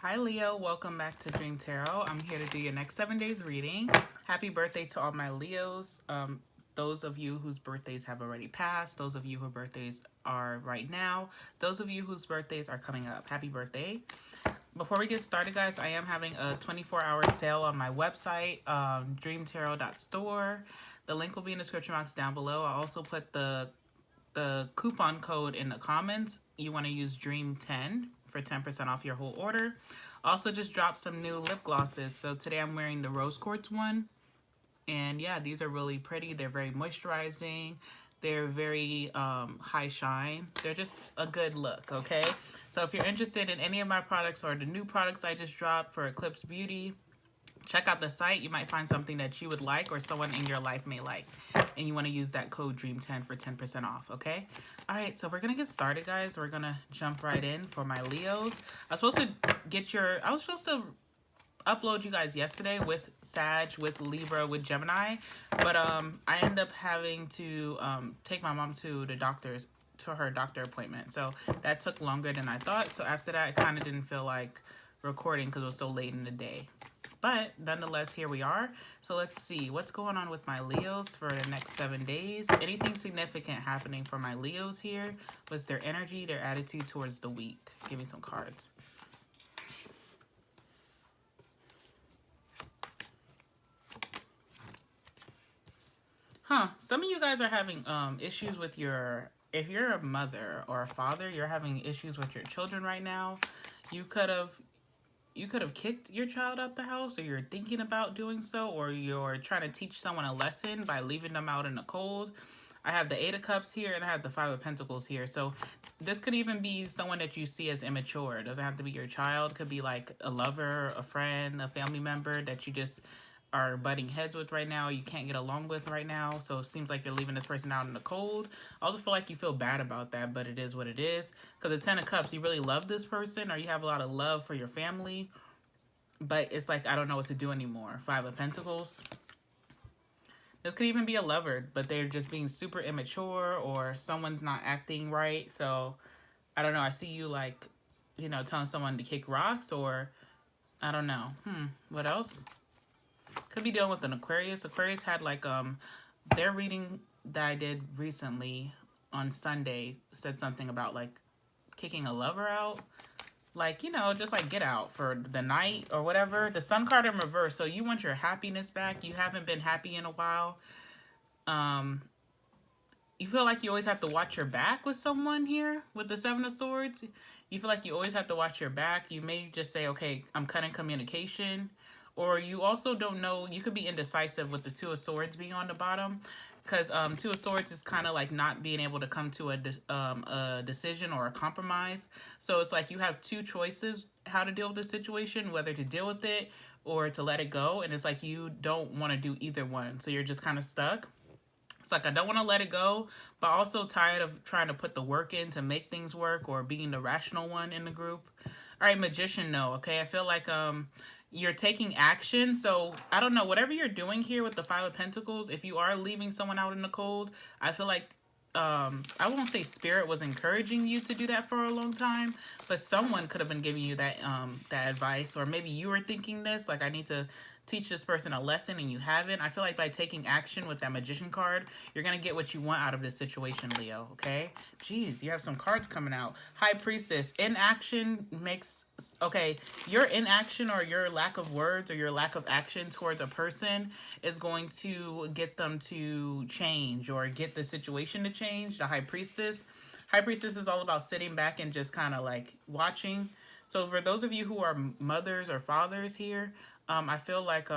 Hi Leo, welcome back to Dream Tarot. I'm here to do your next 7 days reading. Happy birthday to all my Leos. Those of you whose birthdays have already passed, those of you whose birthdays are right now, those of you whose birthdays are coming up. Happy birthday. Before we get started, guys, I am having a 24-hour sale on my website, dreamtarot.store. The link will be in the description box down below. I also put the coupon code in the comments. You want to use DREAM10 for 10% off your whole order. Also just dropped some new lip glosses. So today I'm wearing the rose quartz one. And yeah, these are really pretty. They're very moisturizing. They're very high shine. They're just a good look, okay? So if you're interested in any of my products or the new products I just dropped for Eclipse Beauty, check out the site. You might find something that you would like or someone in your life may like. And you want to use that code DREAM10 for 10% off, okay? All right, so we're going to get started, guys. We're going to jump right in for my Leos. I was supposed to upload you guys yesterday with Sag, with Libra, with Gemini. But I ended up having to take my mom to her doctor appointment. So that took longer than I thought. So after that, I kind of didn't feel like recording because it was so late in the day. But nonetheless, here we are. So let's see what's going on with my Leos for the next 7 days. Anything significant happening for my Leos here? What's their energy, their attitude towards the week? Give me some cards. Some of you guys are having issues with if you're a mother or a father, you're having issues with your children right now. You could have kicked your child out the house, or you're thinking about doing so, or you're trying to teach someone a lesson by leaving them out in the cold. I have the 8 of Cups here, and I have the 5 of Pentacles here. So this could even be someone that you see as immature. It doesn't have to be your child. It could be like a lover, a friend, a family member that you just are butting heads with right now, you can't get along with right now. So it seems like you're leaving this person out in the cold. I also feel like you feel bad about that, but it is what it is. Because the 10 of Cups, you really love this person, or you have a lot of love for your family, but it's like, I don't know what to do anymore. 5 of Pentacles. This could even be a lover, but they're just being super immature, or someone's not acting right. So I don't know. I see you like, telling someone to kick rocks, or I don't know. What else? Could be dealing with an Aquarius. Aquarius had like their reading that I did recently on Sunday said something about like kicking a lover out. Like, just like get out for the night or whatever. The Sun card in reverse. So you want your happiness back. You haven't been happy in a while. You feel like you always have to watch your back with someone here with the 7 of Swords. You feel like you always have to watch your back. You may just say, okay, I'm cutting communication. Or you also don't know, you could be indecisive with the 2 of Swords being on the bottom. Because 2 of Swords is kind of like not being able to come to a decision or a compromise. So it's like you have 2 choices how to deal with the situation, whether to deal with it or to let it go. And it's like you don't want to do either one. So you're just kind of stuck. It's like, I don't want to let it go, but also tired of trying to put the work in to make things work, or being the rational one in the group. All right, Magician, no, okay? I feel like you're taking action. So I don't know, whatever you're doing here with the 5 of Pentacles, if you are leaving someone out in the cold, I feel like I won't say Spirit was encouraging you to do that for a long time, but someone could have been giving you that that advice, or maybe you were thinking this, like, I need to teach this person a lesson, and you haven't. I feel like by taking action with that Magician card, you're going to get what you want out of this situation, Leo, okay? Jeez, you have some cards coming out. High Priestess. Inaction makes... Okay, your inaction or your lack of words or your lack of action towards a person is going to get them to change, or get the situation to change. The High Priestess. High Priestess is all about sitting back and just kind of like watching. So for those of you who are mothers or fathers here, I feel like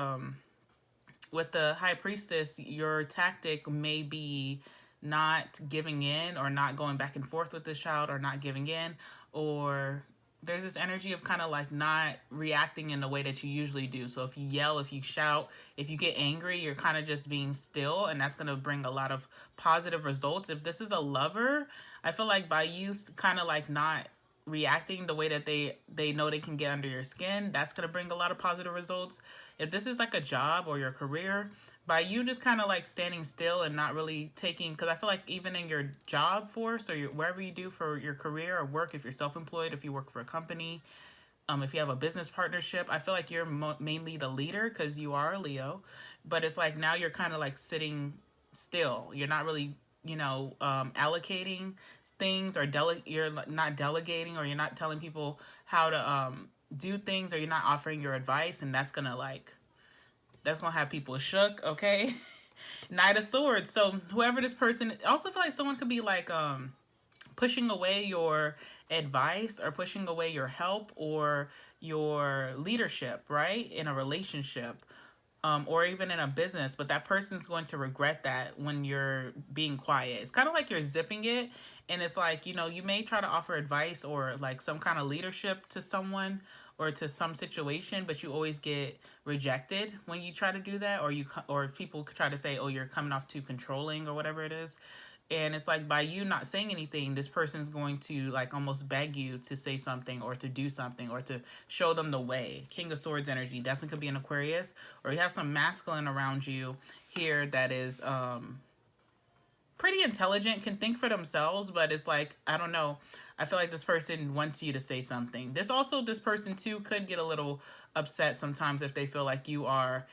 with the High Priestess, your tactic may be not giving in, or not going back and forth with this child, or not giving in, or there's this energy of kind of like not reacting in the way that you usually do. So if you yell, if you shout, if you get angry, you're kind of just being still, and that's going to bring a lot of positive results. If this is a lover, I feel like by you kind of like not reacting the way that they know they can get under your skin, that's going to bring a lot of positive results. If this is like a job or your career, by you just kind of like standing still and not really taking, because I feel like even in your job force, or wherever you do for your career or work, if you're self-employed, if you work for a company, If you have a business partnership, I feel like you're mainly the leader because you are a Leo. But it's like now you're kind of like sitting still. You're not really, allocating things, or you're not delegating, or you're not telling people how to do things, or you're not offering your advice, and that's gonna have people shook, okay? Knight of Swords. So whoever this person, I also feel like someone could be like pushing away your advice, or pushing away your help, or your leadership, right? In a relationship, or even in a business, but that person's going to regret that when you're being quiet. It's kind of like you're zipping it, and it's like, you may try to offer advice or like some kind of leadership to someone or to some situation, but you always get rejected when you try to do that, or people try to say, oh, you're coming off too controlling or whatever it is. And it's like, by you not saying anything, this person's going to like almost beg you to say something, or to do something, or to show them the way. King of Swords energy definitely could be an Aquarius, or you have some masculine around you here that is pretty intelligent, can think for themselves, but it's like, I don't know. I feel like this person wants you to say something. This person too could get a little upset sometimes if they feel like you are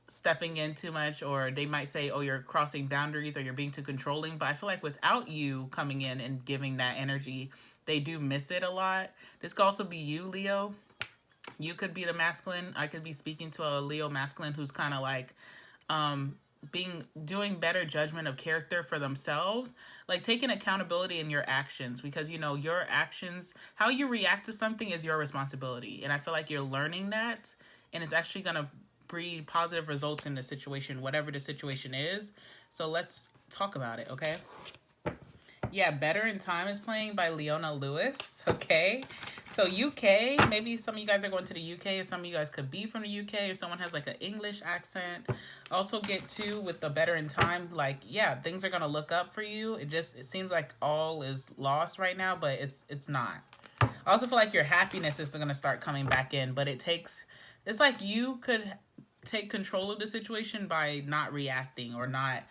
stepping in too much, or they might say, oh, you're crossing boundaries, or you're being too controlling. But I feel like without you coming in and giving that energy, they do miss it a lot. This could also be you, Leo. You could be the masculine. I could be speaking to a Leo masculine who's kind of like doing better judgment of character for themselves, like taking accountability in your actions, because your actions, how you react to something, is your responsibility. And I feel like you're learning that, and it's actually gonna breed positive results in the situation, whatever the situation is. So let's talk about it, okay? Yeah, Better in Time is playing by Leona Lewis, okay? So UK, maybe some of you guys are going to the UK, or some of you guys could be from the UK, or someone has like an English accent. Also get to, with the Better in Time, like, yeah, things are going to look up for you. It seems like all is lost right now, but it's not. I also feel like your happiness is going to start coming back in, but it's like you could take control of the situation by not reacting, or not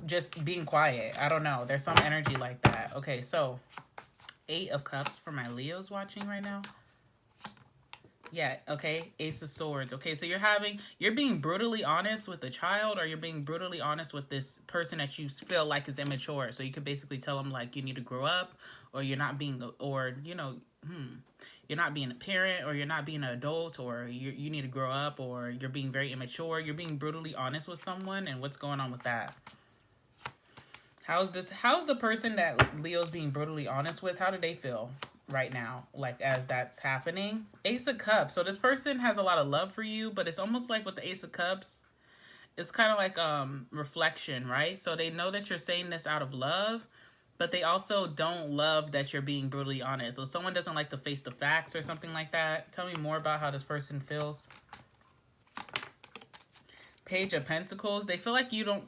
just being quiet. I don't know. There's some energy like that. Okay, so 8 of Cups for my Leos watching right now. Yeah, okay. Ace of Swords. Okay, so you're being brutally honest with the child, or you're being brutally honest with this person that you feel like is immature. So you could basically tell them like you need to grow up, or you're not being, or you're not being a parent, or you're not being an adult, or you need to grow up, or you're being very immature. You're being brutally honest with someone, and what's going on with that? How's the person that Leo's being brutally honest with, how do they feel right now, like as that's happening? Ace of Cups. So this person has a lot of love for you, but it's almost like with the Ace of Cups, it's kind of like reflection, right? So they know that you're saying this out of love, but they also don't love that you're being brutally honest. So someone doesn't like to face the facts or something like that. Tell me more about how this person feels. Page of Pentacles. They feel like you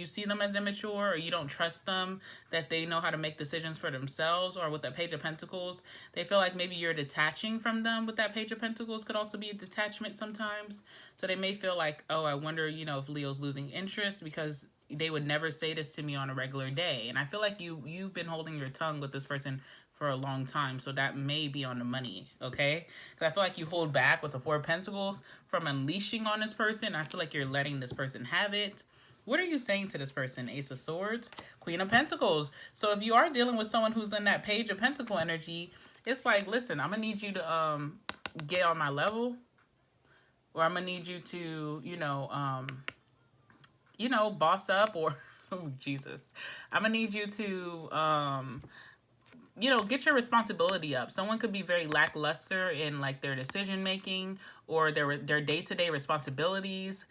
see them as immature, or you don't trust them, that they know how to make decisions for themselves. Or with the Page of Pentacles, they feel like maybe you're detaching from them. With that Page of Pentacles could also be a detachment sometimes. So they may feel like, oh, I wonder, if Leo's losing interest, because they would never say this to me on a regular day. And I feel like you've been holding your tongue with this person for a long time, so that may be on the money, okay? Because I feel like you hold back with the 4 of Pentacles from unleashing on this person. I feel like you're letting this person have it. What are you saying to this person? Ace of Swords, Queen of Pentacles. So if you are dealing with someone who's in that Page of Pentacle energy, it's like, listen, I'm gonna need you to get on my level, or I'm gonna need you to, boss up, or oh Jesus, I'm gonna need you to get your responsibility up. Someone could be very lackluster in like their decision making, or their day-to-day responsibilities.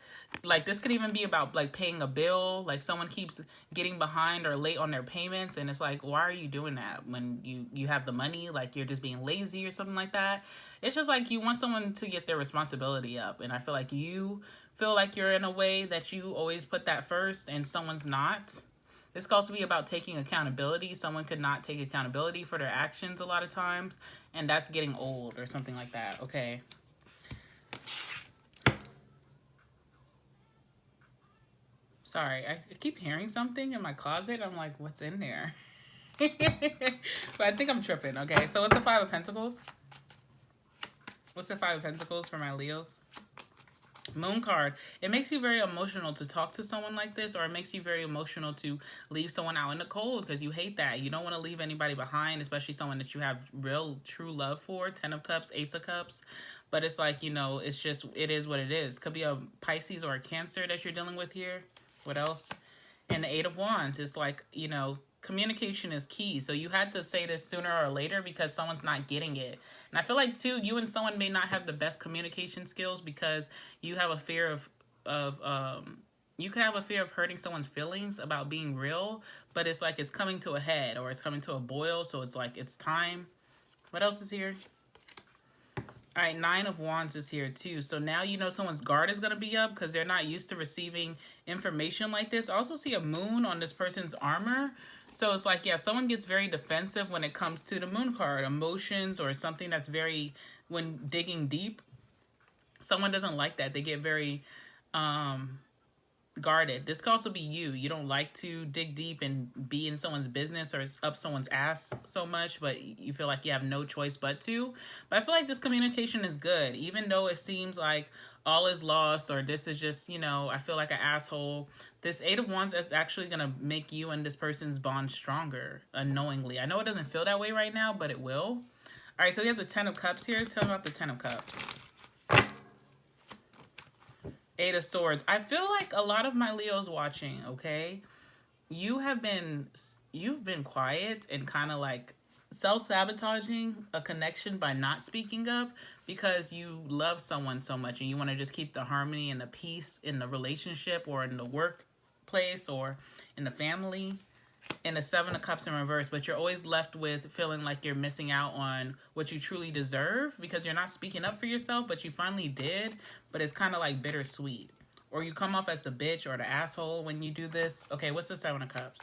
Like this could even be about like paying a bill. Like someone keeps getting behind or late on their payments, and it's like, why are you doing that when you have the money? Like you're just being lazy or something like that. It's just like you want someone to get their responsibility up, and I feel like you feel like you're in a way that you always put that first, and someone's not. This could also be about taking accountability. Someone could not take accountability for their actions a lot of times, and that's getting old or something like that. Okay. Sorry, I keep hearing something in my closet. I'm like, what's in there? But I think I'm tripping. Okay, so what's the 5 of Pentacles? What's the Five of Pentacles for my Leos? Moon card. It makes you very emotional to talk to someone like this, or it makes you very emotional to leave someone out in the cold because you hate that. You don't want to leave anybody behind, especially someone that you have real, true love for. 10 of Cups, Ace of Cups. But it's like, you know, it's just, it is what it is. Could be a Pisces or a Cancer that you're dealing with here. What else? And the Eight of Wands is like, you know, communication is key. So you had to say this sooner or later because someone's not getting it. And I feel like too, you and someone may not have the best communication skills because you have a fear you could have a fear of hurting someone's feelings about being real, but it's like it's coming to a head or it's coming to a boil. So it's like, it's time. What else is here? All right, Nine of Wands is here too. So now you know someone's guard is going to be up because they're not used to receiving information like this. I also see a moon on this person's armor. So it's like, yeah, someone gets very defensive when it comes to the moon card, emotions or something that's very, when digging deep, someone doesn't like that. They get very guarded. This could also be you. You don't like to dig deep and be in someone's business or up someone's ass so much, but you feel like you have no choice but to. But I feel like this communication is good, even though it seems like all is lost or this is just, you know, I feel like an asshole. This Eight of Wands is actually going to make you and this person's bond stronger unknowingly. I know it doesn't feel that way right now, but it will. All right, so we have the 10 of Cups here. Tell me about the 10 of Cups. Eight of Swords. I feel like a lot of my Leos watching, okay, you've been quiet and kind of like self-sabotaging a connection by not speaking up because you love someone so much and you want to just keep the harmony and the peace in the relationship or in the workplace or in the family. And the Seven of Cups in reverse, but you're always left with feeling like you're missing out on what you truly deserve because you're not speaking up for yourself, but you finally did, but it's kind of like bittersweet. Or you come off as the bitch or the asshole when you do this. Okay, what's the Seven of Cups?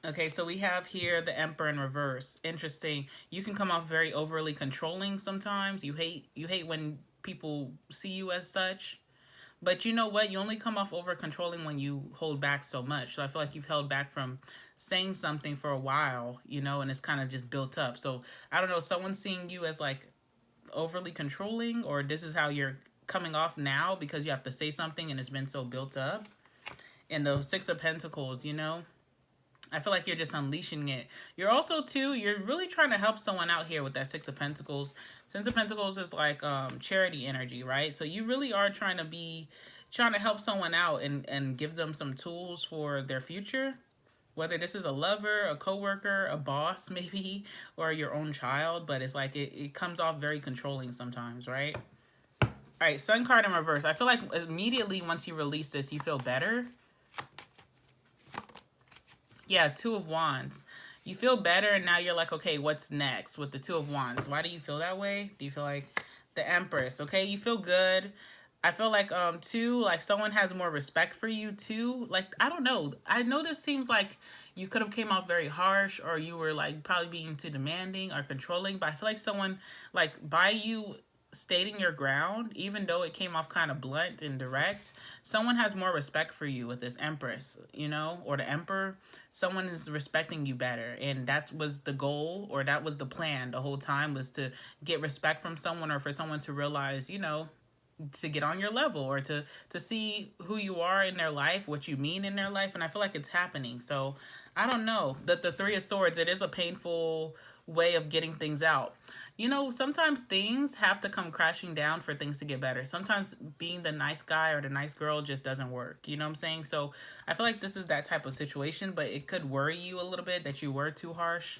Okay, so we have here the Emperor in reverse. Interesting. You can come off very overly controlling sometimes. You hate when people see you as such. But you know what? You only come off over controlling when you hold back so much. So I feel like you've held back from saying something for a while, you know, and it's kind of just built up. So I don't know, someone's seeing you as like overly controlling, or this is how you're coming off now because you have to say something and it's been so built up. And the Six of Pentacles, you know, I feel like you're just unleashing it. You're also, too, you're really trying to help someone out here with that Six of Pentacles. Six of Pentacles is like charity energy, right? So you really are trying to help someone out and give them some tools for their future. Whether this is a lover, a coworker, a boss maybe, or your own child. But it's like it comes off very controlling sometimes, right? All right, Sun card in reverse. I feel like immediately once you release this, you feel better. Yeah, Two of Wands. You feel better, and now you're like, okay, what's next with the Two of Wands? Why do you feel that way? Do you feel like the Empress? Okay, you feel good. I feel like, too, like someone has more respect for you, too. Like, I don't know. I know this seems like you could have came off very harsh, or you were, like, probably being too demanding or controlling. But I feel like someone, like, by you stating your ground, even though it came off kind of blunt and direct, someone has more respect for you with this Empress, you know, or the Emperor. Someone is respecting you better, and that was the goal, or that was the plan the whole time, was to get respect from someone, or for someone to realize, you know, to get on your level, or to see who you are in their life, what you mean in their life. And I feel like it's happening. So I don't know, that the Three of Swords, it is a painful way of getting things out. You know, sometimes things have to come crashing down for things to get better. Sometimes being the nice guy or the nice girl just doesn't work. You know what I'm saying? So I feel like this is that type of situation, but it could worry you a little bit that you were too harsh.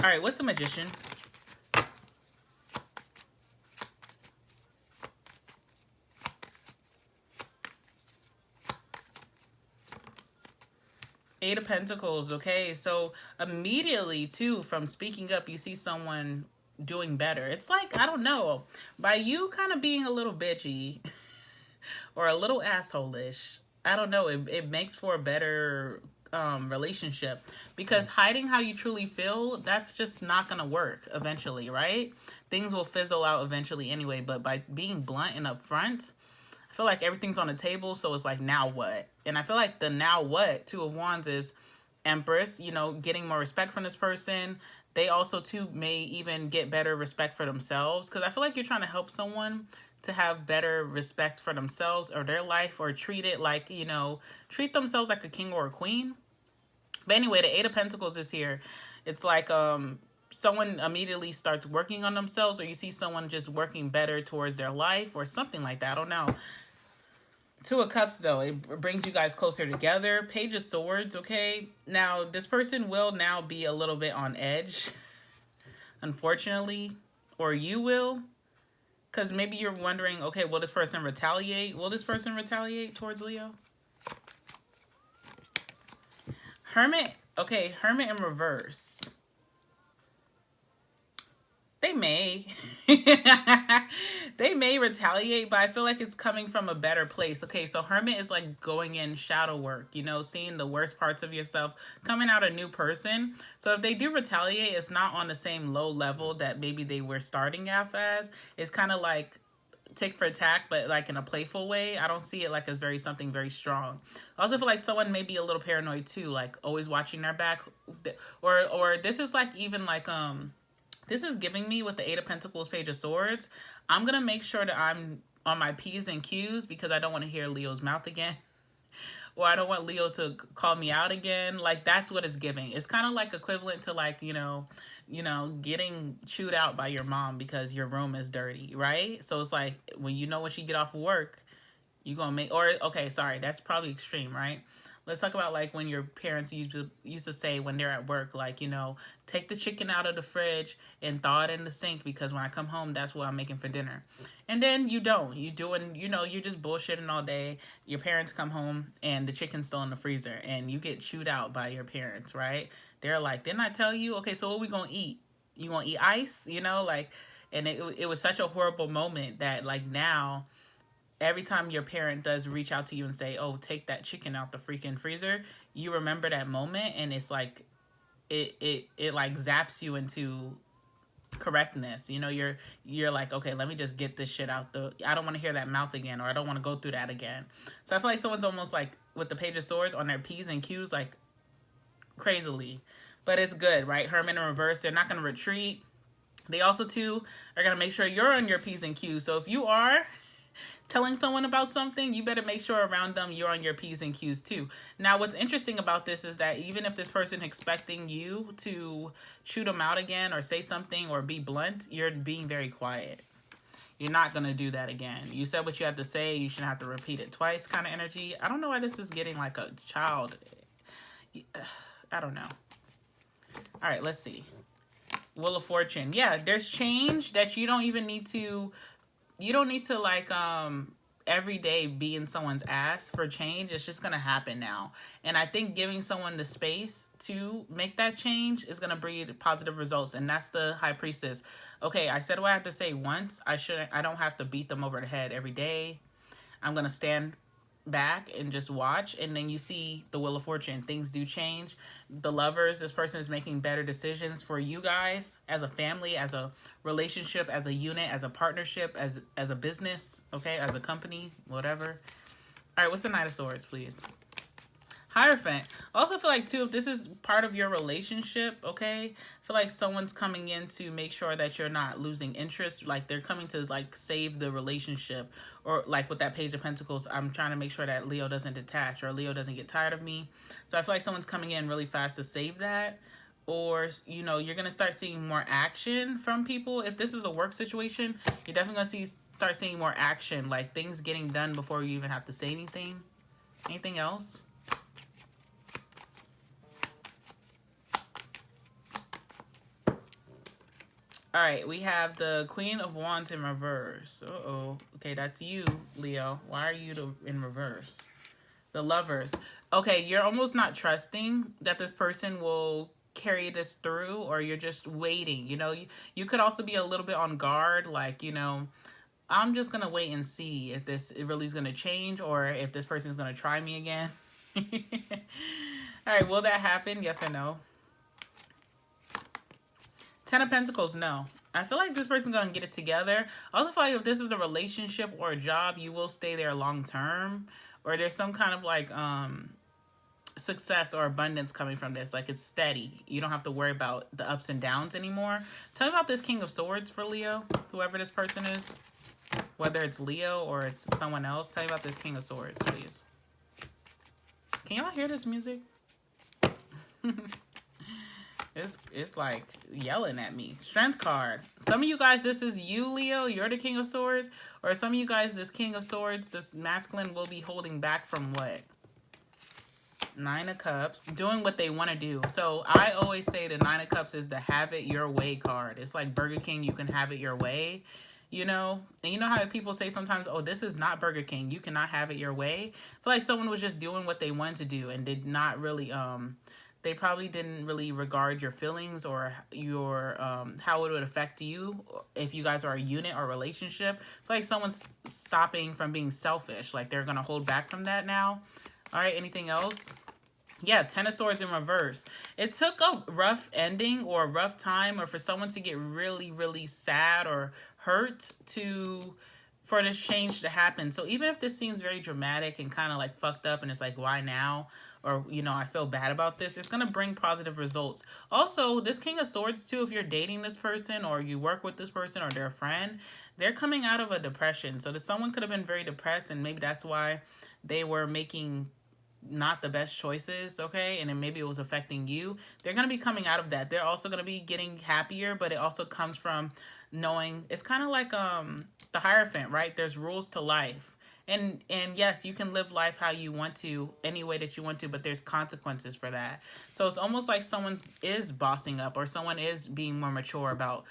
All right, what's the Magician? Eight of Pentacles, okay? So immediately, too, from speaking up, you see someone doing better. It's like, I don't know, by you kind of being a little bitchy or a little asshole-ish, I don't know, it makes for a better relationship, because hiding how you truly feel, that's just not gonna work eventually, right? Things will fizzle out eventually anyway, but by being blunt and upfront, I feel like everything's on the table, so it's like, now what? And I feel like the now what, Two of Wands, is Empress, you know, getting more respect from this person. They also too may even get better respect for themselves, because I feel like you're trying to help someone to have better respect for themselves or their life, or treat it like, you know, treat themselves like a king or a queen. But anyway, the Eight of Pentacles is here. It's like someone immediately starts working on themselves, or you see someone just working better towards their life or something like that. I don't know. Two of Cups, though, it brings you guys closer together. Page of Swords, okay? Now, this person will now be a little bit on edge, unfortunately. Or you will. Because maybe you're wondering, okay, will this person retaliate? Will this person retaliate towards Leo? Hermit, okay, Hermit in reverse. They may. They may retaliate, but I feel like it's coming from a better place. Okay, so Hermit is like going in shadow work, you know, seeing the worst parts of yourself, coming out a new person. So if they do retaliate, it's not on the same low level that maybe they were starting off as. It's kind of like tick for tack, but like in a playful way. I don't see it like as something very strong. I also feel like someone may be a little paranoid too, like always watching their back, or this is like even like this is giving me with the Eight of Pentacles, Page of Swords. I'm going to make sure that I'm on my P's and Q's, because I don't want to hear Leo's mouth again. Or I don't want Leo to call me out again. Like, that's what it's giving. It's kind of like equivalent to like, you know, getting chewed out by your mom because your room is dirty, right? So it's like, when she get off of work, you're going to make, or, okay, sorry, that's probably extreme, right? Let's talk about like when your parents used to say when they're at work, like, you know, take the chicken out of the fridge and thaw it in the sink, because when I come home, that's what I'm making for dinner. And then you don't. You doing, you know, you're just bullshitting all day. Your parents come home and the chicken's still in the freezer, and you get chewed out by your parents, right? They're like, didn't I tell you? Okay, so what we gonna eat? You gonna eat ice? You know, like, and it was such a horrible moment that like now, every time your parent does reach out to you and say, oh, take that chicken out the freaking freezer, you remember that moment, and it's like, it like zaps you into correctness. You know, you're like, okay, let me just get this shit out I don't want to hear that mouth again, or I don't want to go through that again. So I feel like someone's almost like with the Page of Swords on their P's and Q's, like crazily. But it's good, right? Hermit in reverse, they're not going to retreat. They also too are going to make sure you're on your P's and Q's. So if you are telling someone about something, you better make sure around them you're on your P's and Q's too. Now, what's interesting about this is that even if this person expecting you to shoot them out again or say something or be blunt, you're being very quiet. You're not going to do that again. You said what you had to say. You shouldn't have to repeat it twice kind of energy. I don't know why this is getting like a child. I don't know. All right, let's see. Wheel of Fortune. Yeah, there's change that you don't even need to... You don't need to like every day be in someone's ass for change. It's just gonna happen now. And I think giving someone the space to make that change is gonna breed positive results. And that's the High Priestess. Okay, I said what I have to say once. I don't have to beat them over the head every day. I'm gonna stand back and just watch, and then you see the Wheel of Fortune. Things do change. The Lovers, this person is making better decisions for you guys as a family, as a relationship, as a unit, as a partnership, as a business, okay, as a company, whatever. All right, what's the Knight of Swords, please? Hierophant. I also feel like, too, if this is part of your relationship, okay, I feel like someone's coming in to make sure that you're not losing interest. Like, they're coming to, like, save the relationship. Or, like, with that Page of Pentacles, I'm trying to make sure that Leo doesn't detach or Leo doesn't get tired of me. So I feel like someone's coming in really fast to save that. Or, you know, you're going to start seeing more action from people. If this is a work situation, you're definitely going to start seeing more action. Like, things getting done before you even have to say anything. Anything else? All right, we have the Queen of Wands in reverse. Uh-oh. Okay, that's you, Leo. Why are you in reverse? The Lovers. Okay, you're almost not trusting that this person will carry this through, or you're just waiting. You know, you could also be a little bit on guard, like, you know, I'm just going to wait and see if this really is going to change, or if this person is going to try me again. All right, will that happen? Yes or no? Ten of Pentacles, no. I feel like this person's going to get it together. I also feel like if this is a relationship or a job, you will stay there long term. Or there's some kind of like success or abundance coming from this. Like, it's steady. You don't have to worry about the ups and downs anymore. Tell me about this King of Swords for Leo, whoever this person is. Whether it's Leo or it's someone else, tell me about this King of Swords, please. Can y'all hear this music? It's like yelling at me. Strength card. Some of you guys, this is you, Leo. You're the King of Swords. Or some of you guys, this King of Swords, this masculine will be holding back from what? Nine of Cups. Doing what they want to do. So I always say the Nine of Cups is the have it your way card. It's like Burger King. You can have it your way. You know? And you know how people say sometimes, oh, this is not Burger King. You cannot have it your way. I feel like someone was just doing what they wanted to do and did not really... they probably didn't really regard your feelings or your how it would affect you if you guys are a unit or relationship. I feel like someone's stopping from being selfish. Like, they're going to hold back from that now. All right, anything else? Yeah, Ten of Swords in reverse. It took a rough ending or a rough time or for someone to get really, really sad or hurt for this change to happen. So even if this seems very dramatic and kind of like fucked up and it's like, why now? Or, you know, I feel bad about this, it's going to bring positive results. Also, this King of Swords, too, if you're dating this person or you work with this person or they're a friend, they're coming out of a depression. So someone could have been very depressed and maybe that's why they were making not the best choices, okay? And then maybe it was affecting you. They're going to be coming out of that. They're also going to be getting happier, but it also comes from knowing, it's kind of like the Hierophant, right? There's rules to life. And yes, you can live life how you want to, any way that you want to, but there's consequences for that. So it's almost like someone is bossing up or someone is being more mature about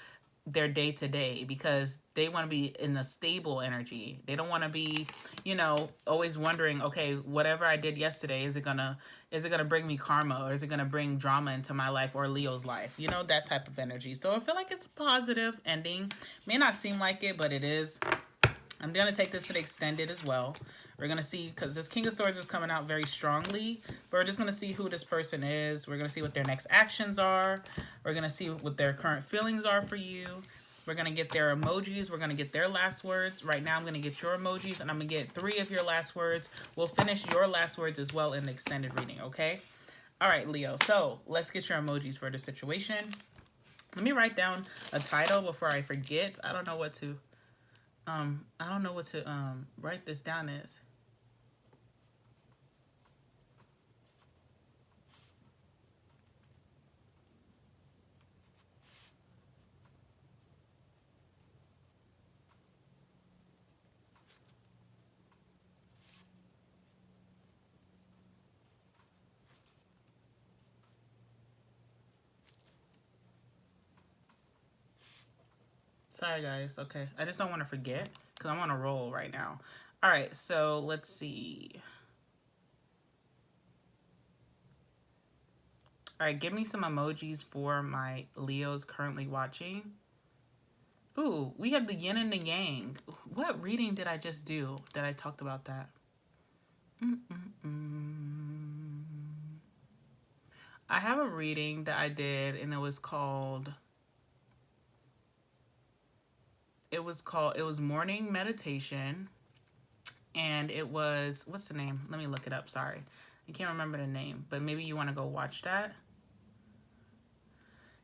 their day-to-day because they want to be in a stable energy. They don't want to be, you know, always wondering, okay, whatever I did yesterday, is it gonna bring me karma or is it gonna bring drama into my life or Leo's life? You know, that type of energy. So I feel like it's a positive ending. May not seem like it, but it is. I'm going to take this to the extended as well. We're going to see, because this King of Swords is coming out very strongly, but we're just going to see who this person is. We're going to see what their next actions are. We're going to see what their current feelings are for you. We're going to get their emojis. We're going to get their last words. Right now, I'm going to get your emojis, and I'm going to get 3 of your last words. We'll finish your last words as well in the extended reading, okay? All right, Leo. So let's get your emojis for the situation. Let me write down a title before I forget. I don't know what to write this down as. Sorry, guys. Okay. I just don't want to forget because I'm on a roll right now. All right. So let's see. All right. Give me some emojis for my Leos currently watching. Ooh, we have the yin and the yang. What reading did I just do that I talked about that? I have a reading that I did and it was morning meditation, and it was, what's the name? Let me look it up. Sorry, I can't remember the name, but maybe you want to go watch that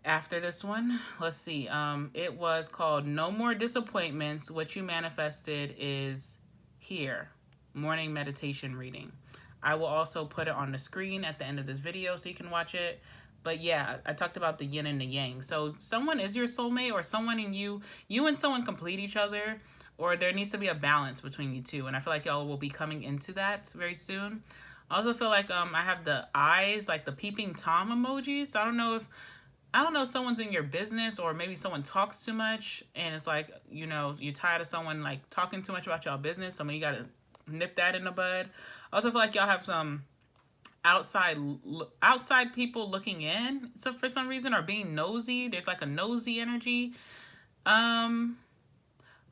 after this one. Let's see. It was called No More Disappointments. What You Manifested Is Here. Morning meditation reading. I will also put it on the screen at the end of this video so you can watch it. But yeah, I talked about the yin and the yang. So someone is your soulmate, or someone and you and someone complete each other, or there needs to be a balance between you two. And I feel like y'all will be coming into that very soon. I also feel like I have the eyes, like the peeping Tom emojis. So I don't know if someone's in your business, or maybe someone talks too much and it's like, you know, you're tired of someone like talking too much about y'all business. So maybe you got to nip that in the bud. I also feel like y'all have some outside people looking in, so for some reason, or being nosy. There's like a nosy energy.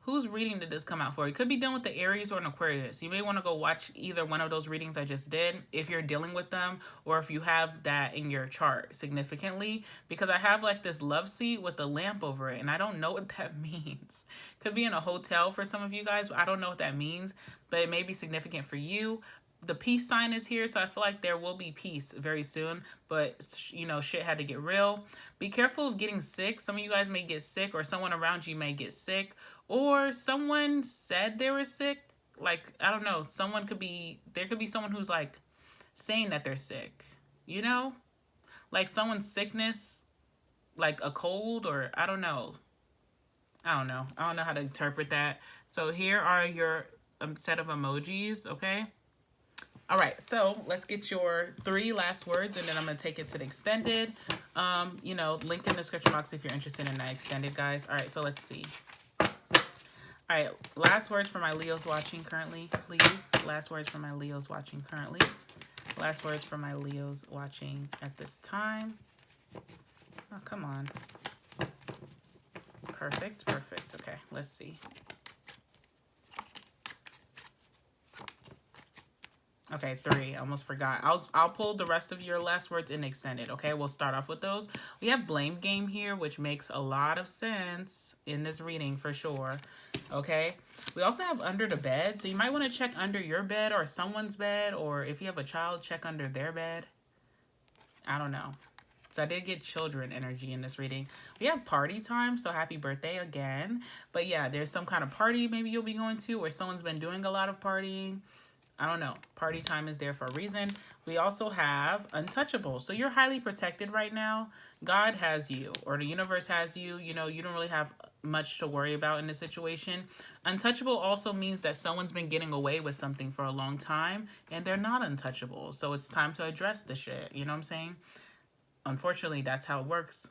Whose reading did this come out for? You could be dealing with the Aries or an Aquarius. You may want to go watch either one of those readings I just did if you're dealing with them, or if you have that in your chart significantly, because I have like this love seat with a lamp over it and I don't know what that means. Could be in a hotel for some of you guys, but I don't know what that means, but it may be significant for you. the peace sign is here, so I feel like there will be peace very soon, but you know, shit had to get real. Be careful of getting sick. Some of you guys may get sick, or someone around you may get sick, or someone said they were sick. Like, I don't know, there could be someone who's like saying that they're sick, you know? Like someone's sickness, like a cold, or I don't know. I don't know how to interpret that. So here are your set of emojis, okay? All right, so let's get your 3 last words, and then I'm going to take it to the extended. You know, link in the description box if you're interested in that extended, guys. All right, so let's see. All right, last words for my Leos watching currently, please. Last words for my Leos watching currently. Last words for my Leos watching at this time. Oh, come on. Perfect, perfect. Okay, let's see. Okay, 3. I almost forgot. I'll pull the rest of your last words in extended. Okay, we'll start off with those. We have blame game here, which makes a lot of sense in this reading for sure. Okay, we also have under the bed, so you might want to check under your bed or someone's bed, or if you have a child, check under their bed. I don't know. So I did get children energy in this reading. We have party time, so happy birthday again. But yeah, there's some kind of party maybe you'll be going to, or someone's been doing a lot of partying. I don't know. Party time is there for a reason. We also have untouchable. So you're highly protected right now. God has you, or the universe has you. You know, you don't really have much to worry about in this situation. Untouchable also means that someone's been getting away with something for a long time, and they're not untouchable. So it's time to address the shit. You know what I'm saying? Unfortunately, that's how it works.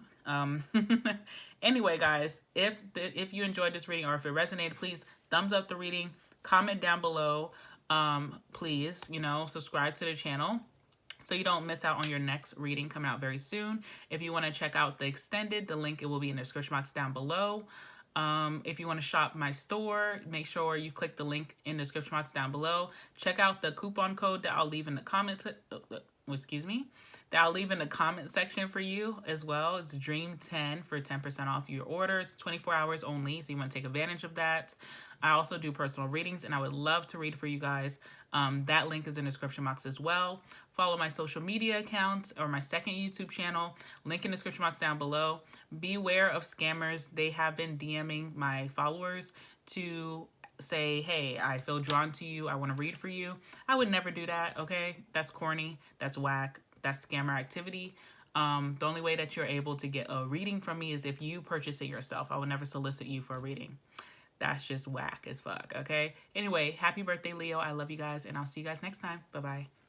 Anyway, guys, if you enjoyed this reading, or if it resonated, please thumbs up the reading, comment down below. Please, you know, subscribe to the channel so you don't miss out on your next reading coming out very soon. If you want to check out the extended, the link, it will be in the description box down below. If you want to shop my store, make sure you click the link in the description box down below. Check out the coupon code that I'll leave in the comment, that I'll leave in the comment section for you as well. It's DREAM10 for 10% off your order. It's 24 hours only, so you want to take advantage of that. I also do personal readings, and I would love to read for you guys. That link is in the description box as well. Follow my social media accounts or my second YouTube channel. Link in the description box down below. Beware of scammers. They have been DMing my followers to say, hey, I feel drawn to you. I want to read for you. I would never do that, okay? That's corny. That's whack. That's scammer activity. The only way that you're able to get a reading from me is if you purchase it yourself. I would never solicit you for a reading. That's just whack as fuck, okay? Anyway, happy birthday, Leo. I love you guys, and I'll see you guys next time. Bye-bye.